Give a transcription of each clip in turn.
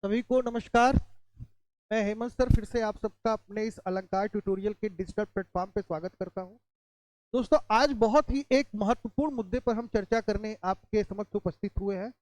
सभी को नमस्कार। मैं हेमंत सर फिर से आप सबका अपने इस अलंकार ट्यूटोरियल के डिजिटल प्लेटफॉर्म पे स्वागत करता हूं। दोस्तों, आज बहुत ही एक महत्वपूर्ण मुद्दे पर हम चर्चा करने आपके समक्ष उपस्थित हुए हैं।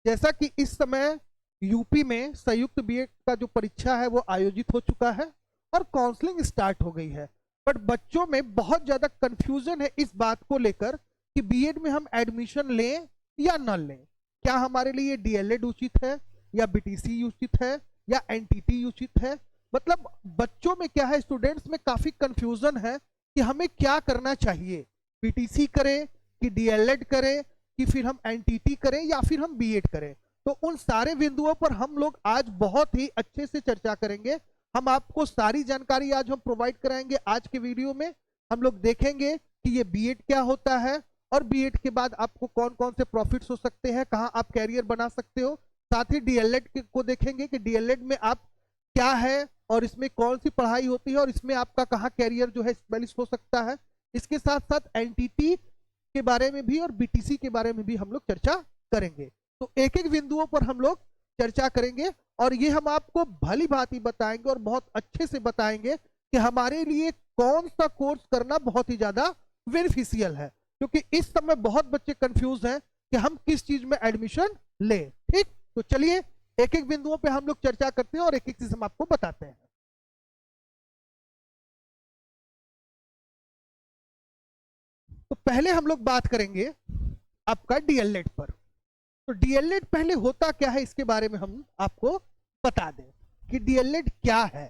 जैसा कि इस समय यूपी में संयुक्त बीएड का जो परीक्षा है वो आयोजित हो चुका है और काउंसलिंग स्टार्ट हो गई है, बट बच्चों में बहुत ज़्यादा कंफ्यूजन है इस बात को लेकर कि बीएड में हम एडमिशन लें या न लें। क्या हमारे लिए डीएलएड उचित है या बीटीसी उचित है या एनटीटी उचित है। मतलब बच्चों में क्या है, स्टूडेंट्स में काफी कंफ्यूजन है कि हमें क्या करना चाहिए, बीटीसी करें कि डीएलएड करें कि फिर हम एनटीटी करें या फिर हम बीएड करें। तो उन सारे बिंदुओं पर हम लोग आज बहुत ही अच्छे से चर्चा करेंगे। हम आपको सारी जानकारी आज हम प्रोवाइड कराएंगे। आज के वीडियो में हम लोग देखेंगे कि ये बीएड क्या होता है और बीएड के बाद आपको कौन कौन से प्रॉफिट्स हो सकते हैं, कहाँ आप कैरियर बना सकते हो। साथ ही डीएलएड को देखेंगे कि डीएलएड में आप क्या है और इसमें कौन सी पढ़ाई होती है और इसमें आपका कहाँ कैरियर जो है स्पेलिस्ट हो सकता है। इसके साथ साथ एनटीटी के बारे में भी और बीटीसी के बारे में भी हम लोग चर्चा करेंगे। तो एक एक बिंदुओं पर हम लोग चर्चा करेंगे और ये हम आपको भली भांति बताएंगे और बहुत अच्छे से बताएंगे कि हमारे लिए कौन सा कोर्स करना बहुत ही ज्यादा बेनिफिशियल है, क्योंकि इस समय बहुत बच्चे कंफ्यूज हैं कि हम किस चीज में एडमिशन लें। ठीक, तो चलिए एक एक बिंदुओं पे हम लोग चर्चा करते हैं और एक एक चीज हम आपको बताते हैं। तो पहले हम लोग बात करेंगे आपका डीएलएड पर। तो डीएलएड पहले होता क्या है इसके बारे में हम आपको बता दें कि डीएलएड क्या है।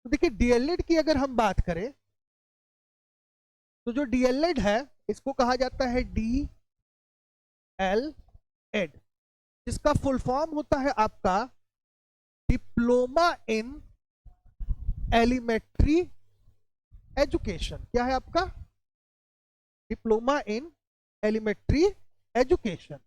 तो देखिए, डीएलएड की अगर हम बात करें तो जो डीएलएड है इसको कहा जाता है डीएलएड, जिसका फुल फॉर्म होता है आपका डिप्लोमा इन एलिमेंट्री एजुकेशन। क्या है आपका? Diploma in elementary education.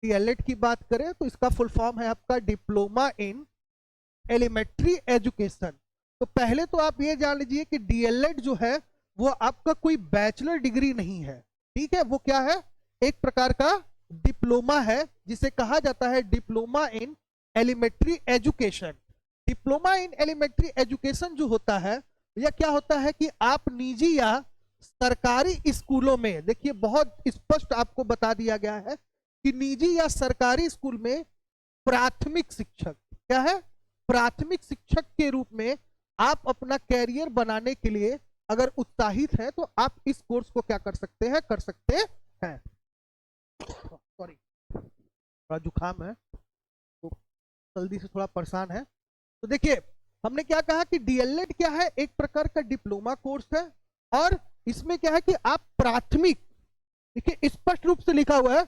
DElEd की बात करें तो इसका फुल फॉर्म है आपका डिप्लोमा इन एलिमेंट्री एजुकेशन। तो पहले तो आप ये जान लीजिए कि डीएलएड जो है वो आपका कोई बैचलर डिग्री नहीं है। ठीक है, वो क्या है? एक प्रकार का डिप्लोमा है जिसे कहा जाता है diploma in elementary education. Diploma in elementary education जो होता है यह क्या होता है कि आप निजी या सरकारी स्कूलों में, देखिए बहुत स्पष्ट आपको बता दिया गया है कि निजी या सरकारी स्कूल में प्राथमिक शिक्षक, क्या है? प्राथमिक शिक्षक के रूप में आप अपना कैरियर बनाने के लिए अगर उत्साहित हैं तो आप इस कोर्स को क्या कर सकते हैं, कर सकते हैं। सॉरी, थोड़ा जुकाम है तो जल्दी से थोड़ा परेशान है। तो देखिए, हमने क्या कहा कि डीएलएड क्या है? एक प्रकार का डिप्लोमा कोर्स है और इसमें क्या है कि आप प्राथमिक, देखिए स्पष्ट रूप से लिखा हुआ है,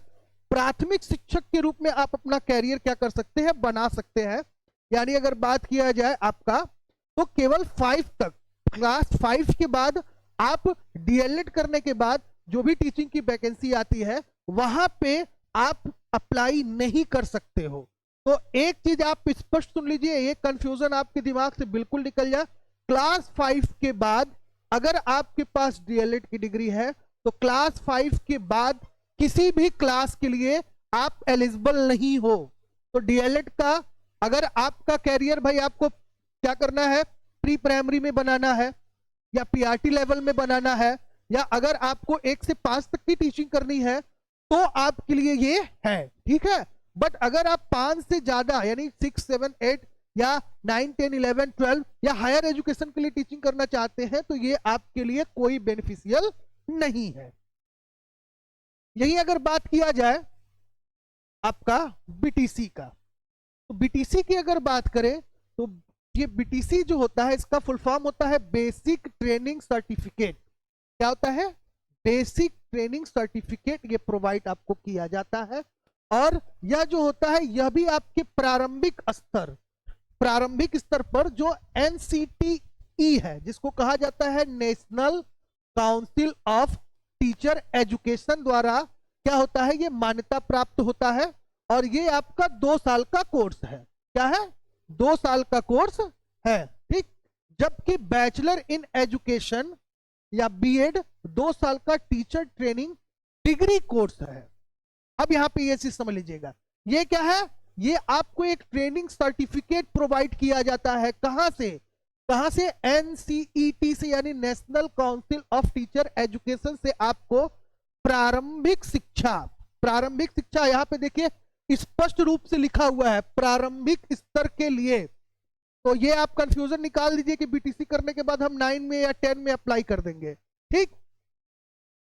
प्राथमिक शिक्षक के रूप में आप अपना कैरियर क्या कर सकते हैं, बना सकते हैं। यानी अगर बात किया जाए आपका तो केवल 5 तक, क्लास 5 के बाद आप डीएलएड करने के बाद जो भी टीचिंग की वैकेंसी आती है वहां पे आप अप्लाई नहीं कर सकते हो। तो एक चीज आप स्पष्ट सुन लीजिए, ये कंफ्यूजन आपके दिमाग से बिल्कुल निकल जाए। क्लास 5 के बाद अगर आपके पास डीएलएड की डिग्री है तो क्लास 5 के बाद किसी भी क्लास के लिए आप एलिजिबल नहीं हो। तो डीएलएड का अगर आपका कैरियर भाई आपको क्या करना है, प्री प्राइमरी में बनाना है या पीआरटी लेवल में बनाना है, या अगर आपको 1 से 5 तक की टीचिंग करनी है तो आपके लिए ये है। ठीक है, बट अगर आप 5 से ज्यादा यानी 6, 7, 8 या 9, 10, 11, 12 या हायर एजुकेशन के लिए टीचिंग करना चाहते हैं तो ये आपके लिए कोई बेनिफिशियल नहीं है। यही अगर बात किया जाए आपका बीटीसी का, तो बीटीसी की अगर बात करें तो ये बीटीसी जो होता है इसका फुल फॉर्म होता है बेसिक ट्रेनिंग सर्टिफिकेट। क्या होता है? बेसिक ट्रेनिंग सर्टिफिकेट ये प्रोवाइड आपको किया जाता है और यह जो होता है यह भी आपके प्रारंभिक स्तर पर जो एनसीटीई है, जिसको कहा जाता है national council of teacher education द्वारा क्या होता है, ये मान्यता प्राप्त होता है और ये आपका 2 साल का कोर्स है। क्या है? 2 साल का कोर्स है। ठीक, जबकि बैचलर इन एजुकेशन या बीएड 2 साल का टीचर ट्रेनिंग डिग्री कोर्स है। अब यहां पे ये चीज समझ लीजिएगा, ये क्या है, ये आपको एक ट्रेनिंग सर्टिफिकेट प्रोवाइड किया जाता है। कहां से एनसीईटी से, यानी national council of teacher education से आपको प्रारंभिक शिक्षा यहां पे देखिए स्पष्ट रूप से लिखा हुआ है प्रारंभिक स्तर के लिए। तो ये आप कंफ्यूजन निकाल दीजिए कि बीटीसी करने के बाद हम 9 में या 10 में अप्लाई कर देंगे, ठीक।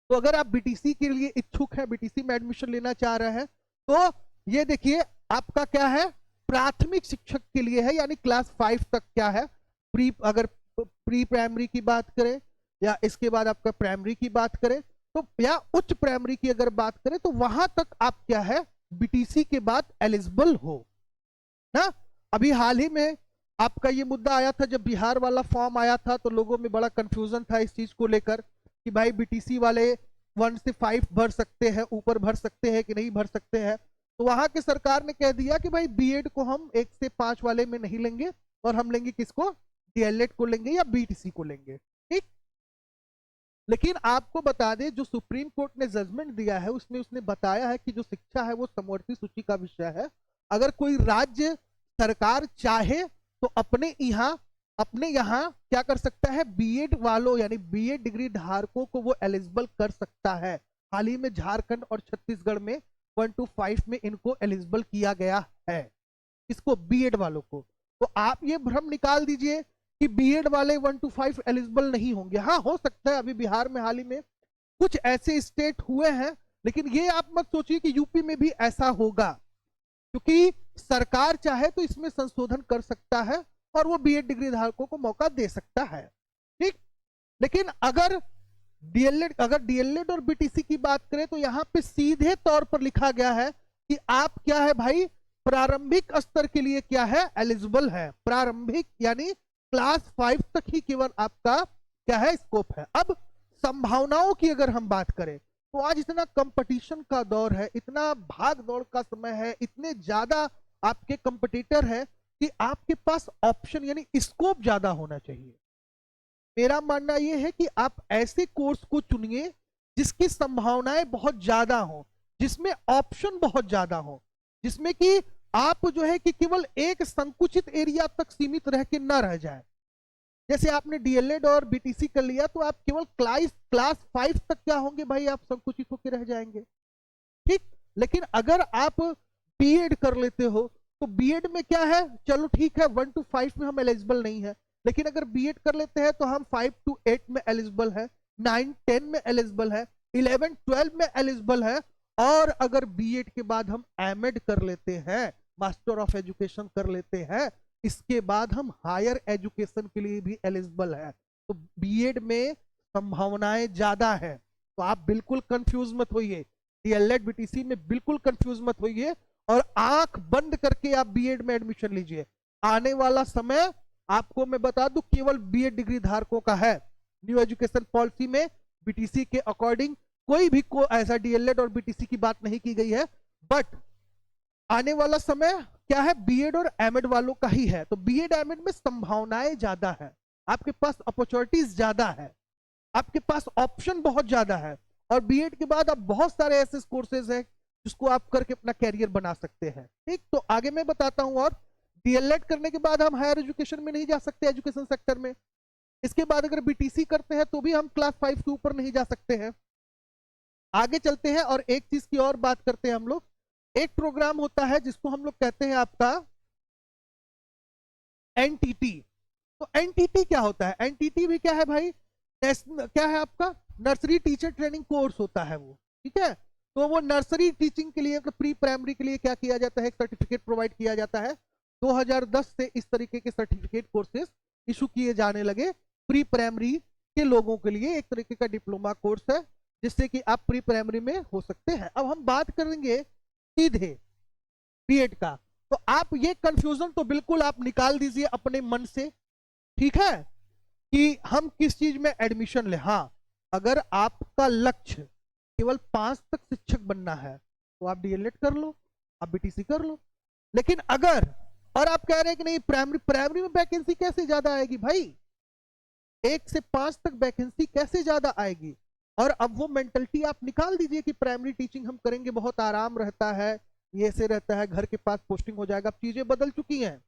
तो अगर आप बीटीसी के लिए इच्छुक हैं, बीटीसी में एडमिशन लेना चाह रहे हैं, तो ये देखिए आपका क्या है, प्राथमिक शिक्षक के लिए है, यानी क्लास 5 तक क्या है, अगर प्री प्राइमरी की बात करें या इसके बाद आपका प्राइमरी की बात करें तो, या उच्च प्राइमरी की अगर बात करें तो वहां तक आप क्या है बीटीसी के बाद एलिजिबल हो ना। अभी हाल ही में आपका ये मुद्दा आया था, जब बिहार वाला फॉर्म आया था तो लोगों में बड़ा कंफ्यूजन था इस चीज को लेकर कि भाई बीटीसी वाले 1 से 5 भर सकते हैं, ऊपर भर सकते हैं कि नहीं भर सकते हैं। तो वहां की सरकार ने कह दिया कि भाई बीएड को हम 1 से 5 वाले में नहीं लेंगे और हम लेंगे किसको, डीएलएड को लेंगे या बीटीसी को लेंगे, ठीक। लेकिन आपको बता दें जो सुप्रीम कोर्ट ने जजमेंट दिया है उसमें उसने बताया है कि जो शिक्षा है वो समवर्ती सूची का विषय है। अगर कोई राज्य सरकार चाहे तो अपने यहाँ क्या कर सकता है, बीएड वालों यानी बीएड डिग्री धारकों को वो एलिजिबल कर सकता है। हाल ही में झारखंड और छत्तीसगढ़ में 1 to 5 में इनको एलिजिबल किया गया है, इसको बीएड वालों को। तो आप ये भ्रम निकाल दीजिए कि बीएड वाले 1 to 5 एलिजिबल नहीं होंगे। हाँ हो सकता है, अभी बिहार में हाल ही में कुछ ऐसे स्टेट हुए हैं, लेकिन ये आप मत सोचिए कि यूपी में भी ऐसा होगा, क्योंकि सरकार चाहे तो इसमें संशोधन कर सकता है और वो बीएड डिग्री धारकों को मौका दे सकता है, ठीक। लेकिन अगर डीएलएड और बीटीसी की बात करें तो यहाँ पे सीधे तौर पर लिखा गया है कि आप क्या है भाई, प्रारंभिक स्तर के लिए क्या है, एलिजिबल है। प्रारंभिक यानी क्लास 5 तक ही केवल आपका क्या है, स्कोप है। अब संभावनाओं की अगर हम बात करें तो आज इतना कंपटीशन का दौर है, इतना भाग दौड़ का समय है, इतने ज्यादा आपके कंपटीटर है कि आपके पास ऑप्शन यानी स्कोप ज्यादा होना चाहिए। मेरा मानना यह है कि आप ऐसे कोर्स को चुनिए जिसकी संभावनाएं बहुत ज्यादा हो, जिसमें ऑप्शन बहुत ज्यादा हो, जिसमें कि आप जो है कि केवल एक संकुचित एरिया तक सीमित रह के ना रह जाए। जैसे आपने डीएलएड और बीटीसी कर लिया तो आप केवल क्लास 5 तक क्या होंगे भाई, आप संकुचित होकर रह जाएंगे, ठीक। लेकिन अगर आप बीएड कर लेते हो तो बीएड में क्या है, चलो ठीक है 1 to 5 में हम एलिजिबल नहीं है, लेकिन अगर बीएड कर लेते हैं तो हम 5 to 8 में एलिजिबल है, 9 10 में एलिजिबल है, 11 12 में एलिजिबल है। और अगर बीएड के बाद हम एमएड कर लेते हैं, मास्टर ऑफ एजुकेशन कर लेते हैं, इसके बाद हम हायर एजुकेशन के लिए भी एलिजिबल है। तो बीएड में संभावनाएं ज्यादा है, तो आप बिल्कुल कंफ्यूज मत होइए, डीएलएड बीटीसी में बिल्कुल कंफ्यूज मत होइए और आंख बंद करके आप बीएड में एडमिशन लीजिए। आने वाला समय आपको मैं बता दूं केवल बीएड डिग्री धारकों का है। न्यू एजुकेशन पॉलिसी में बीटीसी के अकॉर्डिंग कोई भी ऐसा डीएलएड और बीटीसी की बात नहीं की गई है, बट आने वाला समय क्या है, बीएड और एमएड वालों का ही है। तो बीएड एमएड में संभावनाएं ज्यादा है, आपके पास अपॉर्चुनिटीज ज्यादा है, आपके पास ऑप्शन बहुत ज्यादा है। और बीएड के बाद अब बहुत सारे ऐसे कोर्सेज हैं जिसको आप करके अपना कैरियर बना सकते हैं, ठीक। तो आगे मैं बताता हूं। और डीएलएड करने के बाद हम हायर एजुकेशन में नहीं जा सकते, एजुकेशन सेक्टर में। इसके बाद अगर बीटीसी करते हैं तो भी हम क्लास 5 के ऊपर नहीं जा सकते हैं। आगे चलते हैं और एक चीज की और बात करते हैं हम लोग। एक प्रोग्राम होता है जिसको हम लोग कहते हैं आपका एनटीटी। तो एनटीटी क्या होता है, एनटीटी भी क्या है भाई, क्या है आपका नर्सरी टीचर ट्रेनिंग कोर्स होता है वो, ठीक है। तो वो नर्सरी टीचिंग के लिए, प्री प्राइमरी के लिए क्या किया जाता है, एक सर्टिफिकेट प्रोवाइड किया जाता है। 2010 से इस तरीके के सर्टिफिकेट कोर्सेज इशू किए जाने लगे प्री प्राइमरी के लोगों के लिए। एक तरीके का डिप्लोमा कोर्स है जिससे कि आप प्री प्राइमरी में हो सकते हैं। अब हम बात करेंगे सीधे बीएड का। तो आप ये कंफ्यूजन तो बिल्कुल आप निकाल दीजिए अपने मन से, ठीक है, कि हम किस चीज में एडमिशन ले। हाँ, अगर आपका लक्ष्य केवल 5 तक शिक्षक बनना है तो आप डीएलएड कर लो, आप बीटीसी कर लो। लेकिन अगर और आप कह रहे हैं कि नहीं प्राइमरी में वैकेंसी कैसे ज्यादा आएगी भाई, 1 से 5 तक वैकेंसी कैसे ज्यादा आएगी? और अब वो मेंटलिटी आप निकाल दीजिए कि प्राइमरी टीचिंग हम करेंगे, बहुत आराम रहता है, ये से रहता है, घर के पास पोस्टिंग हो जाएगा। अब चीजें बदल चुकी हैं।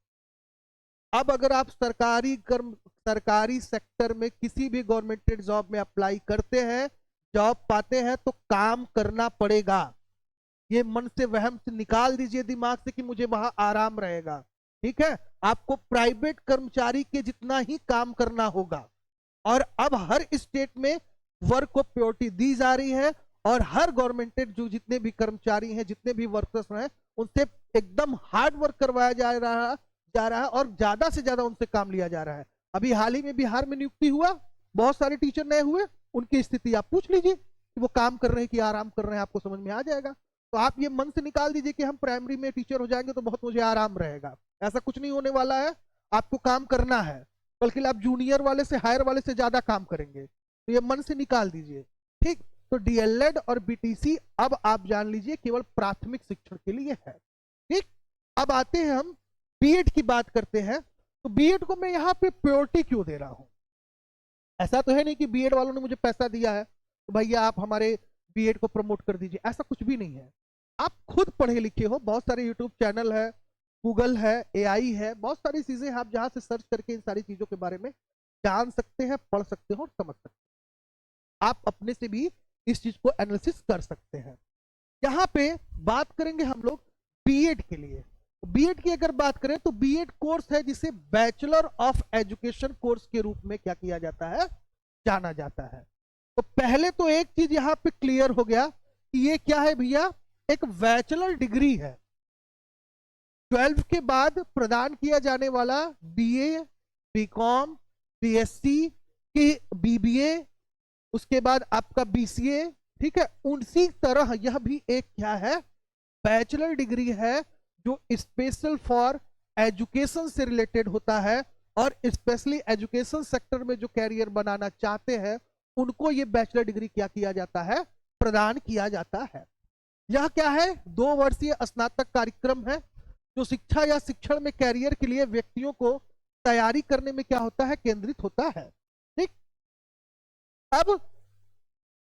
अब अगर आप सरकारी सेक्टर में किसी भी गवर्नमेंटेड जॉब में अप्लाई करते हैं, जॉब पाते हैं, तो काम करना पड़ेगा। ये मन से वहम से निकाल दीजिए दिमाग से कि मुझे वहां आराम रहेगा। ठीक है, आपको प्राइवेट कर्मचारी के जितना ही काम करना होगा। और अब हर स्टेट में वर्क को प्रायोरिटी दी जा रही है, और हर गवर्नमेंटेड जो जितने भी कर्मचारी हैं, जितने भी वर्कर्स हैं, उनसे एकदम हार्ड वर्क करवाया जा रहा है और ज्यादा से ज्यादा उनसे काम लिया जा रहा है। अभी हाल ही में बिहार में नियुक्ति हुआ, बहुत सारे टीचर नए हुए, उनकी स्थिति आप पूछ लीजिए कि वो काम कर रहे हैं कि आराम कर रहे हैं, आपको समझ में आ जाएगा। तो आप ये मन से निकाल दीजिए कि हम प्राइमरी में टीचर हो जाएंगे तो बहुत मुझे आराम रहेगा, ऐसा कुछ नहीं होने वाला है। आपको काम करना है, बल्कि आप जूनियर वाले से, हायर वाले से ज्यादा काम करेंगे। तो ये मन से निकाल दीजिए। ठीक, तो डीएलएड और बीटीसी अब आप जान लीजिए केवल प्राथमिक शिक्षण के लिए है। ठीक, अब आते हैं हम बीएड की बात करते हैं। तो बीएड को मैं यहाँ पे प्रायोरिटी क्यों दे रहा हूं? ऐसा तो है नहीं कि बीएड वालों ने मुझे पैसा दिया है तो भैया आप हमारे बीएड को प्रमोट कर दीजिए, ऐसा कुछ भी नहीं है। आप खुद पढ़े लिखे हो, बहुत सारे यूट्यूब चैनल है, गूगल है, एआई है, बहुत सारी चीजें आप जहां से सर्च करके इन सारी चीजों के बारे में जान सकते हैं, पढ़ सकते हो और समझ सकते हैं। आप अपने से भी इस चीज को एनालिसिस कर सकते हैं। यहाँ पे बात करेंगे हम लोग बीएड के लिए। बीएड की अगर बात करें तो बीएड कोर्स है जिसे बैचलर ऑफ एजुकेशन कोर्स के रूप में क्या किया जाता है, जाना जाता है। तो पहले तो एक चीज यहाँ पे क्लियर हो गया कि ये क्या है भैया, एक बैचलर डिग्री है। 12 के बाद प्रदान किया जाने वाला बीए, बीकॉम, बीएससी की बीबीए, उसके बाद आपका बीसीए। ठीक है, उसी तरह यह भी एक क्या है, बैचलर डिग्री है जो स्पेशल फॉर एजुकेशन से रिलेटेड होता है, और स्पेशली एजुकेशन सेक्टर में जो कैरियर बनाना चाहते हैं उनको ये बैचलर डिग्री क्या किया जाता है, प्रदान किया जाता है। यह क्या है, 2 वर्षीय स्नातक कार्यक्रम है जो शिक्षा या शिक्षण में कैरियर के लिए व्यक्तियों को तैयारी करने में क्या होता है, केंद्रित होता है। ठीक, अब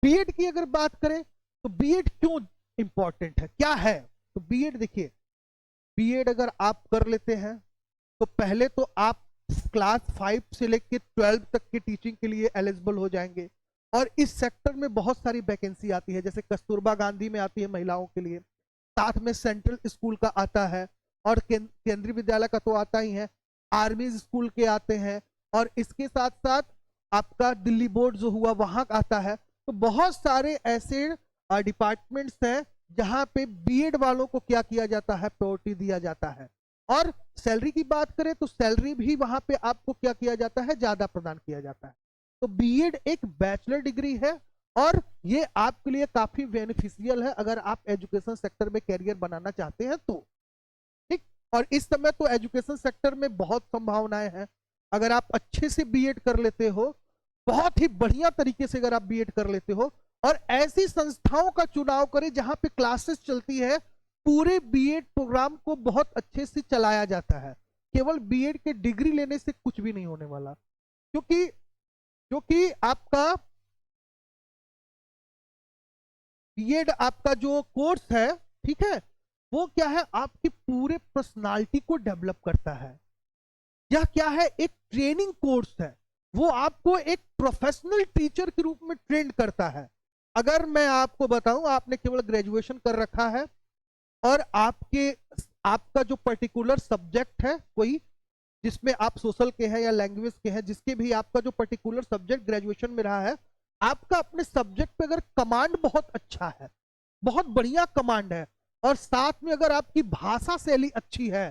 बीएड की अगर बात करें तो बीएड क्यों इंपॉर्टेंट है, क्या है? तो बीएड देखिए, बीएड अगर आप कर लेते हैं तो पहले तो आप क्लास 5 से लेकर 12 तक के टीचिंग के लिए एलिजिबल हो जाएंगे। और इस सेक्टर में बहुत सारी वैकेंसी आती है, जैसे कस्तूरबा गांधी में आती है महिलाओं के लिए, साथ में सेंट्रल स्कूल का आता है, और केंद्रीय विद्यालय का तो आता ही है, आर्मी स्कूल के आते हैं, और इसके साथ साथ आपका दिल्ली बोर्ड जो हुआ वहां आता है। तो बहुत सारे ऐसे डिपार्टमेंट्स हैं जहां पे बीएड वालों को क्या किया जाता है, प्रायोरिटी दिया जाता है। और सैलरी की बात करें तो सैलरी भी वहां पे आपको क्या किया जाता है, ज्यादा प्रदान किया जाता है। तो बीएड एक बैचलर डिग्री है और ये आपके लिए काफी बेनिफिशियल है अगर आप एजुकेशन सेक्टर में कैरियर बनाना चाहते हैं तो। ठीक, और इस समय तो एजुकेशन सेक्टर में बहुत संभावनाएं हैं। अगर आप अच्छे से बीएड कर लेते हो, बहुत ही बढ़िया तरीके से अगर आप बीएड कर लेते हो, और ऐसी संस्थाओं का चुनाव करें जहां पे क्लासेस चलती है, पूरे बीएड प्रोग्राम को बहुत अच्छे से चलाया जाता है। केवल बीएड के डिग्री लेने से कुछ भी नहीं होने वाला, क्योंकि आपका बीएड आपका जो कोर्स है, ठीक है, वो क्या है, आपकी पूरे पर्सनालिटी को डेवलप करता है। यह क्या है, एक ट्रेनिंग कोर्स है, वो आपको एक प्रोफेशनल टीचर के रूप में ट्रेन करता है। अगर मैं आपको बताऊं, आपने केवल ग्रेजुएशन कर रखा है और आपका जो पर्टिकुलर सब्जेक्ट है कोई, जिसमें आप सोशल के हैं या लैंग्वेज के हैं, जिसके भी आपका जो पर्टिकुलर सब्जेक्ट ग्रेजुएशन में रहा है, आपका अपने सब्जेक्ट पे अगर कमांड बहुत अच्छा है, बहुत बढ़िया कमांड है, और साथ में अगर आपकी भाषा शैली अच्छी है,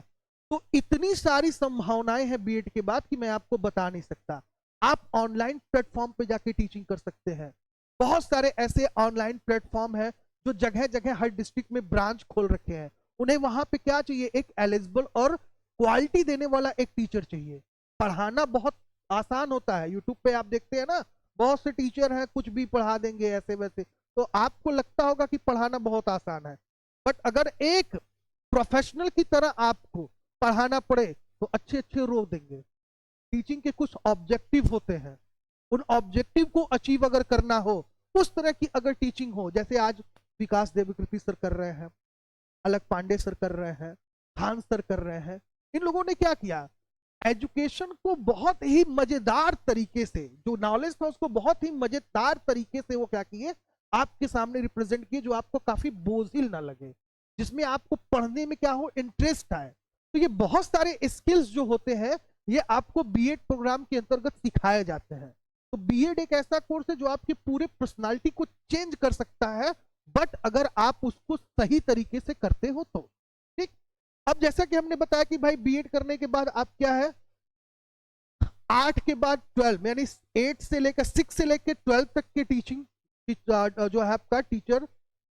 तो इतनी सारी संभावनाएं हैं बीएड के बाद कि मैं आपको बता नहीं सकता। आप ऑनलाइन प्लेटफॉर्म पे जाके टीचिंग कर सकते हैं। बहुत सारे ऐसे ऑनलाइन प्लेटफॉर्म है जो जगह जगह हर डिस्ट्रिक्ट में ब्रांच खोल रखे हैं। उन्हें वहां पे क्या चाहिए, एक एलिजिबल और क्वालिटी देने वाला एक टीचर चाहिए। पढ़ाना बहुत आसान होता है, यूट्यूब पे आप देखते हैं ना, बहुत से टीचर हैं कुछ भी पढ़ा देंगे ऐसे वैसे, तो आपको लगता होगा कि पढ़ाना बहुत आसान है, बट अगर एक प्रोफेशनल की तरह आपको पढ़ाना पड़े तो अच्छे अच्छे रो देंगे। टीचिंग के कुछ ऑब्जेक्टिव होते हैं, उन ऑब्जेक्टिव को अचीव अगर करना हो, उस तरह की अगर टीचिंग हो, जैसे आज विकास देवकृति सर कर रहे हैं, अलग पांडे सर कर रहे हैं, खान सर कर रहे हैं, इन लोगों ने क्या किया, एजुकेशन को बहुत ही मजेदार तरीके से, जो नॉलेज था उसको बहुत ही मजेदार तरीके से वो क्या किए, आपके सामने रिप्रेजेंट किए, जो आपको काफी बोझिल ना लगे, जिसमें आपको पढ़ने में क्या हो, इंटरेस्ट आए। तो ये बहुत सारे स्किल्स जो होते हैं ये आपको बीएड प्रोग्राम के अंतर्गत सिखाए जाते हैं। तो बीएड एक ऐसा कोर्स है जो आपकी पूरे पर्सनालिटी को चेंज कर सकता है, बट अगर आप उसको सही तरीके से करते हो तो। ठीक, अब जैसा कि हमने बताया कि भाई बीएड करने के बाद आप क्या है, 8 के बाद 12 यानी 8 से लेकर 6 से लेकर 12 तक की टीचिंग जो है आपका टीचर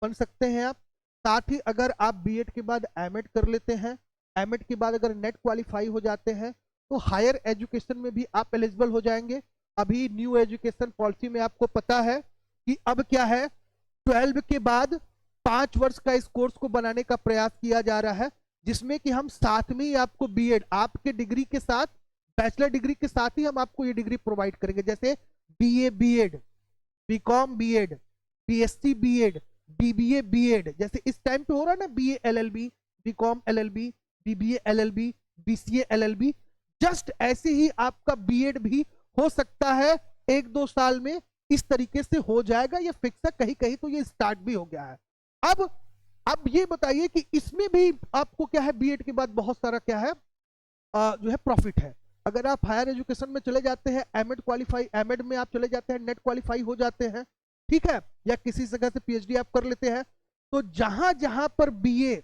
बन सकते हैं आप। साथ ही अगर आप बीएड के बाद एमएड कर लेते हैं, एमएड के बाद अगर नेट क्वालिफाई हो जाते हैं तो हायर एजुकेशन में भी आप एलिजिबल हो जाएंगे। अभी न्यू एजुकेशन पॉलिसी में आपको पता है कि अब क्या है, 12 के बाद 5 वर्ष का इस कोर्स को बनाने का प्रयास किया जा रहा है, जिसमें कि हम साथ में ही आपको बीएड, आपके डिग्री के साथ, बैचलर डिग्री के साथ ही हम आपको ये डिग्री प्रोवाइड करेंगे, जैसे BA BEd, BCom BEd, BSc BEd, BBA BEd, जैसे इस टाइम पे हो रहा है ना, BA LLB, BCom LLB, BBA LLB, BCA LLB, just ऐसे ही आपका बीएड भी हो सकता है 1-2 साल में, इस तरीके से हो जाएगा, ये फिक्स है, कहीं कहीं तो ये स्टार्ट भी हो गया है। अब ये बताइए कि इसमें भी आपको क्या है, बीएड के बाद बहुत सारा क्या है जो है प्रॉफिट है। अगर आप हायर एजुकेशन में चले जाते हैं, एमएड क्वालिफाई, एमएड में आप चले जाते हैं, नेट क्वालिफाई हो जाते हैं, ठीक है, या किसी जगह से पीएचडी आप कर लेते हैं, तो जहां जहां पर BA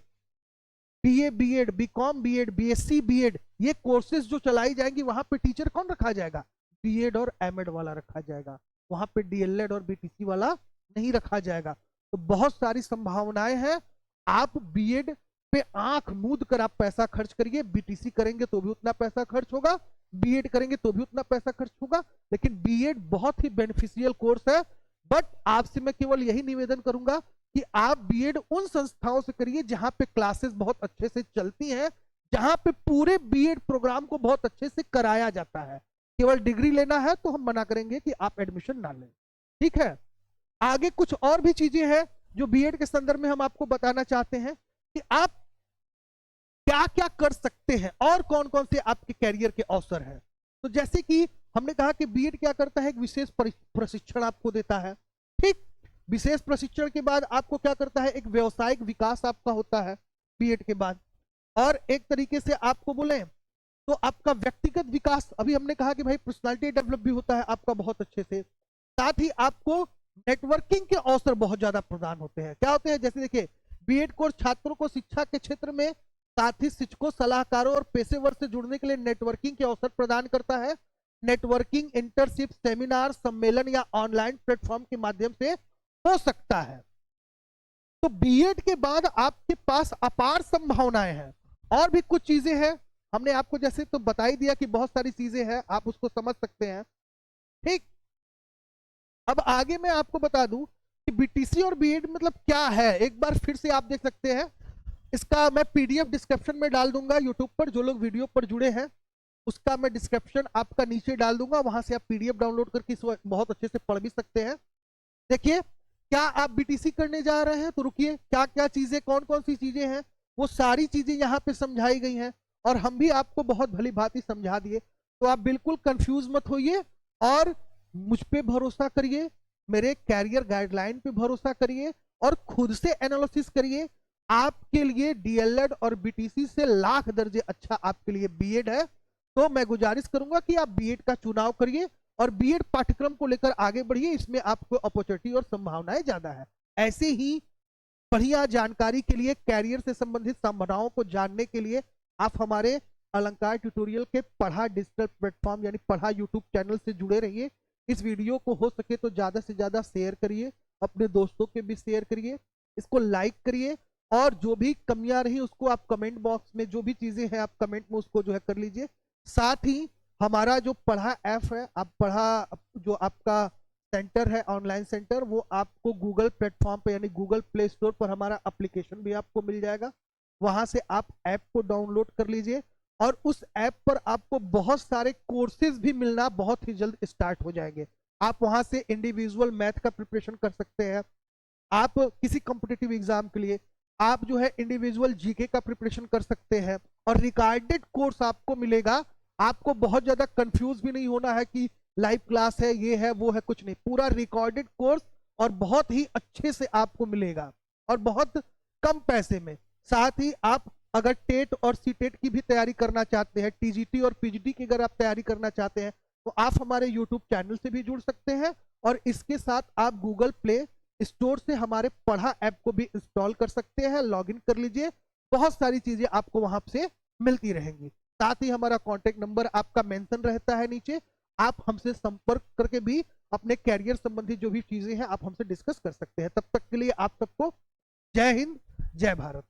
BEd, BCom BEd, BSc BEd, ये कोर्सेज जो चलाई जाएंगी, वहां पे टीचर कौन रखा जाएगा, बीएड और एमएड वाला रखा जाएगा, वहां पे डीएलएड और बीटीसी वाला नहीं रखा जाएगा। तो बहुत सारी संभावनाएं हैं, आप बीएड पे आंख मूंद कर आप पैसा खर्च करिए, बीटीसी करेंगे तो भी उतना पैसा खर्च होगा, बीएड करेंगे तो भी उतना पैसा खर्च होगा, लेकिन बीएड बहुत ही बेनिफिशियल कोर्स है। बट आपसे मैं केवल यही निवेदन करूंगा कि आप बीएड उन संस्थाओं से करिए जहां पे क्लासेस बहुत अच्छे से चलती हैं, जहां पे पूरे बीएड प्रोग्राम को बहुत अच्छे से कराया जाता है। केवल डिग्री लेना है तो हम मना करेंगे कि आप एडमिशन ना लें, ठीक है। आगे कुछ और भी चीजें हैं जो बीएड के संदर्भ में हम आपको बताना चाहते हैं कि आप क्या क्या कर सकते हैं और कौन कौन से आपके कैरियर के अवसर हैं। तो जैसे कि हमने कहा कि बीएड क्या करता है, एक विशेष प्रशिक्षण आपको देता है, ठीक। विशेष प्रशिक्षण के बाद आपको क्या करता है, एक व्यवसायिक विकास आपका होता है बीएड के बाद, और एक तरीके से आपको बोले तो आपका व्यक्तिगत विकास, अभी हमने कहा कि भाई पर्सनालिटी डेवलप भी होता है आपका बहुत अच्छे से। साथ ही आपको नेटवर्किंग के अवसर बहुत ज्यादा प्रदान होते हैं। क्या होते हैं, जैसे देखिए बीएड कोर्स छात्रों को शिक्षा के क्षेत्र में, साथ ही शिक्षकों, सलाहकारों और पेशेवर से जुड़ने के लिए नेटवर्किंग के अवसर प्रदान करता है। नेटवर्किंग इंटर्नशिप, सेमिनार, सम्मेलन या ऑनलाइन प्लेटफॉर्म के माध्यम से हो सकता है। तो बीएड के बाद आपके पास अपार संभावनाएं हैं। और भी कुछ चीजें हैं, हमने आपको जैसे तो बता ही दिया कि बहुत सारी चीजें हैं, आप उसको समझ सकते हैं, ठीक। अब आगे मैं आपको बता दूं कि बीटीसी और बीएड मतलब क्या है, एक बार फिर से आप देख सकते हैं। इसका मैं पीडीएफ डिस्क्रिप्शन में डाल दूंगा, यूट्यूब पर जो लोग वीडियो पर जुड़े हैं उसका मैं डिस्क्रिप्शन आपका नीचे डाल दूंगा, वहां से आप पीडीएफ डाउनलोड करके इसको बहुत अच्छे से पढ़ भी सकते हैं। देखिए, क्या आप बीटीसी करने जा रहे हैं तो रुकिए, क्या क्या चीजें, कौन कौन सी चीजें हैं, वो सारी चीजें यहाँ पे समझाई गई हैं, और हम भी आपको बहुत भली भांति समझा दिए। तो आप बिल्कुल कंफ्यूज मत होइए और मुझ पे भरोसा करिए, मेरे कैरियर गाइडलाइन पे भरोसा करिए और खुद से एनालिसिस करिए। आपके लिए डीएलएड और बीटीसी से लाख दर्जे अच्छा आपके लिए बीएड है। तो मैं गुजारिश करूंगा कि आप बीएड का चुनाव करिए और बीएड पाठ्यक्रम को लेकर आगे बढ़िए, इसमें आपको अपॉर्चुनिटी और संभावनाएं ज्यादा है। ऐसे ही बढ़िया जानकारी के लिए, कैरियर से संबंधित संभावनाओं को जानने के लिए आप हमारे अलंकार ट्यूटोरियल के पढ़ा डिजिटल प्लेटफॉर्म यानी पढ़ा यूट्यूब चैनल से जुड़े रहिए। इस वीडियो को हो सके तो ज्यादा से ज्यादा शेयर करिए, अपने दोस्तों के भी शेयर करिए, इसको लाइक करिए, और जो भी कमियां रही उसको आप कमेंट बॉक्स में, जो भी चीजें हैं आप कमेंट में उसको जो है कर लीजिए। साथ ही हमारा जो पढ़ा ऐप है, आप पढ़ा जो आपका सेंटर है, ऑनलाइन सेंटर, वो आपको गूगल प्लेटफॉर्म पे यानी गूगल प्ले स्टोर पर हमारा एप्लीकेशन भी आपको मिल जाएगा। वहां से आप ऐप को डाउनलोड कर लीजिए और उस ऐप पर आपको बहुत सारे कोर्सेज भी मिलना बहुत ही जल्द स्टार्ट हो जाएंगे। आप वहां से इंडिविजुअल मैथ का प्रिपरेशन कर सकते हैं। आप किसी कॉम्पिटिटिव एग्जाम के लिए आप जो है इंडिविजुअल जीके का प्रिपरेशन कर सकते हैं। और रिकॉर्डेड कोर्स आपको मिलेगा, आपको बहुत ज्यादा कंफ्यूज भी नहीं होना है कि लाइव क्लास है, ये है वो है, कुछ नहीं, पूरा रिकॉर्डेड कोर्स और बहुत ही अच्छे से आपको मिलेगा और बहुत कम पैसे में। साथ ही आप अगर टेट और सीटेट की भी तैयारी करना चाहते हैं, टीजीटी और पीजीटी की अगर आप तैयारी करना चाहते हैं, तो आप हमारे यूट्यूब चैनल से भी जुड़ सकते हैं और इसके साथ आप गूगल प्ले स्टोर से हमारे पढ़ा ऐप को भी इंस्टॉल कर सकते हैं। लॉगिन कर लीजिए, बहुत सारी चीजें आपको वहां से मिलती रहेंगी। साथ ही हमारा कॉन्टेक्ट नंबर आपका मेंशन रहता है नीचे, आप हमसे संपर्क करके भी अपने कैरियर संबंधी जो भी चीजें हैं आप हमसे डिस्कस कर सकते हैं। तब तक के लिए आप सबको जय हिंद, जय भारत।